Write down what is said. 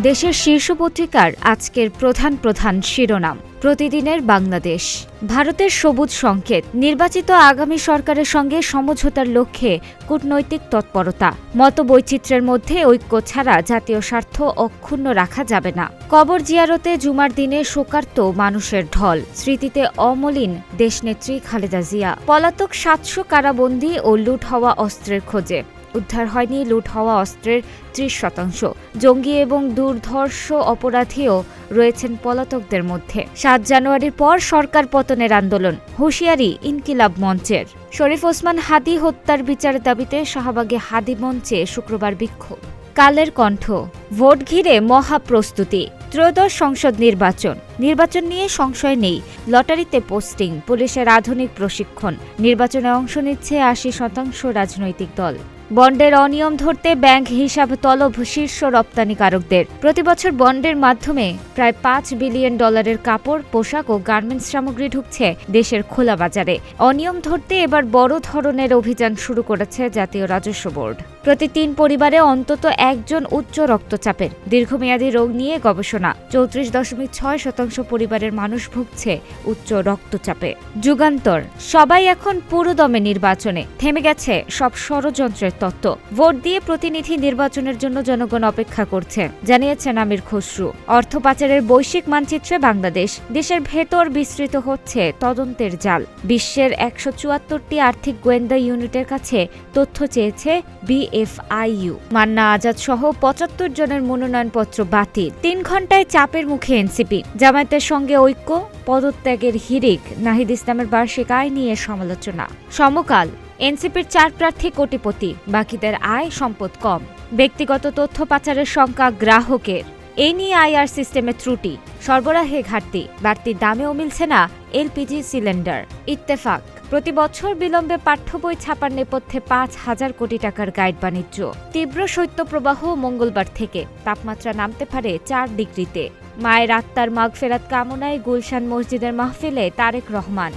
দেশের শীর্ষ পত্রিকার আজকের প্রধান শিরোনাম। প্রতিদিনের বাংলাদেশ। ভারতের সবুজ সংকেত, নির্বাচিত আগামী সরকারের সঙ্গে সমঝোতার লক্ষ্যে কূটনৈতিক তৎপরতা। মতবৈচিত্র্যের মধ্যে ঐক্য ছাড়া জাতীয় স্বার্থ অক্ষুণ্ণ রাখা যাবে না। কবর জিয়ারতে জুমার দিনে শোকার্ত মানুষের ঢল, স্মৃতিতে অমলিন দেশনেত্রী খালেদা জিয়া। পলাতক ৭০০ কারাবন্দী ও লুট হওয়া অস্ত্রের খোঁজে। উদ্ধার হয়নি লুট হওয়া অস্ত্রের ৩০%। জঙ্গি এবং দুর্ধর্ষ অপরাধীও রয়েছেন পলাতকদের মধ্যে। ৭ জানুয়ারির পর সরকার পতনের আন্দোলন, হুঁশিয়ারি ইনকিলাব মঞ্চের। শরীফ ওসমান হাদি হত্যার বিচারের দাবিতে শাহবাগে হাদি মঞ্চে শুক্রবার বিক্ষোভ। কালের কণ্ঠ, ভোট ঘিরে মহাপ্রস্তুতি। ত্রয়োদশ সংসদ নির্বাচন নিয়ে সংশয় নেই। লটারিতে পোস্টিং, পুলিশের আধুনিক প্রশিক্ষণ। নির্বাচনে অংশ নিচ্ছে ৮০% রাজনৈতিক দল। বন্ডের অনিয়ম ধরতে ব্যাংক হিসাব তলব শীর্ষ রপ্তানিকারকদের। প্রতিবছর বন্ডের মাধ্যমে প্রায় $৫ বিলিয়ন কাপড়, পোশাক ও গার্মেন্টস সামগ্রী ঢুকছে দেশের খোলা বাজারে। অনিয়ম ধরতে এবার বড় ধরনের অভিযান শুরু করেছে জাতীয় রাজস্ব বোর্ড। প্রতি ৩ পরিবারে অন্তত একজন উচ্চ রক্তচাপের। দীর্ঘমেয়াদী রোগ নিয়ে গবেষণা। ৩৪.৬% পরিবারের মানুষ ভুগছে উচ্চ রক্তচাপে। যুগান্তর, সবাই এখন পুরোদমে নির্বাচনে। থেমে গেছে সব ষড়যন্ত্রের তত্ত্ব। ভোট দিয়ে প্রতিনিধি নির্বাচনের জন্য জনগণ অপেক্ষা করছে, জানিয়েছেন আমির খসরু। অর্থ পাচারের বৈশ্বিক মানচিত্রে বাংলাদেশ। দেশের ভেতর বিস্তৃত হচ্ছে তদন্তের জাল। বিশ্বের ১৭৪টি আর্থিক গোয়েন্দা ইউনিটের কাছে তথ্য চেয়েছে বিএফআইইউ। মান্না আজাদ সহ ৭৫ জনের মনোনয়নপত্র বাতিল। ৩ ঘণ্টায় চাপের মুখে এনসিপি। জামায়াতের সঙ্গে ঐক্য, পদত্যাগের হিড়িক। নাহিদ ইসলামের বার্ষিক আয় নিয়ে সমালোচনা। সমকাল, এনসিপির ৪ প্রার্থী কোটিপতি, বাকিদের আয় সম্পদ কম। ব্যক্তিগত তথ্য পাচারের শঙ্কা গ্রাহকের। এ নিয়ে আইআর সিস্টেমে ত্রুটি, সরবরাহে ঘাটতি, বাড়তি দামেও মিলছে না এলপিজি সিলিন্ডার। ইত্তেফাক, প্রতি বছর বিলম্বে পাঠ্য বই ছাপার নেপথ্যে ৫,০০০ কোটি টাকার গাইড বাণিজ্য। তীব্র শৈত্যপ্রবাহ মঙ্গলবার থেকে, তাপমাত্রা নামতে পারে ৪ ডিগ্রিতে। মায়ের আত্মার মাগফেরাত কামনায় গুলশান মসজিদের মাহফিলে তারেক রহমান।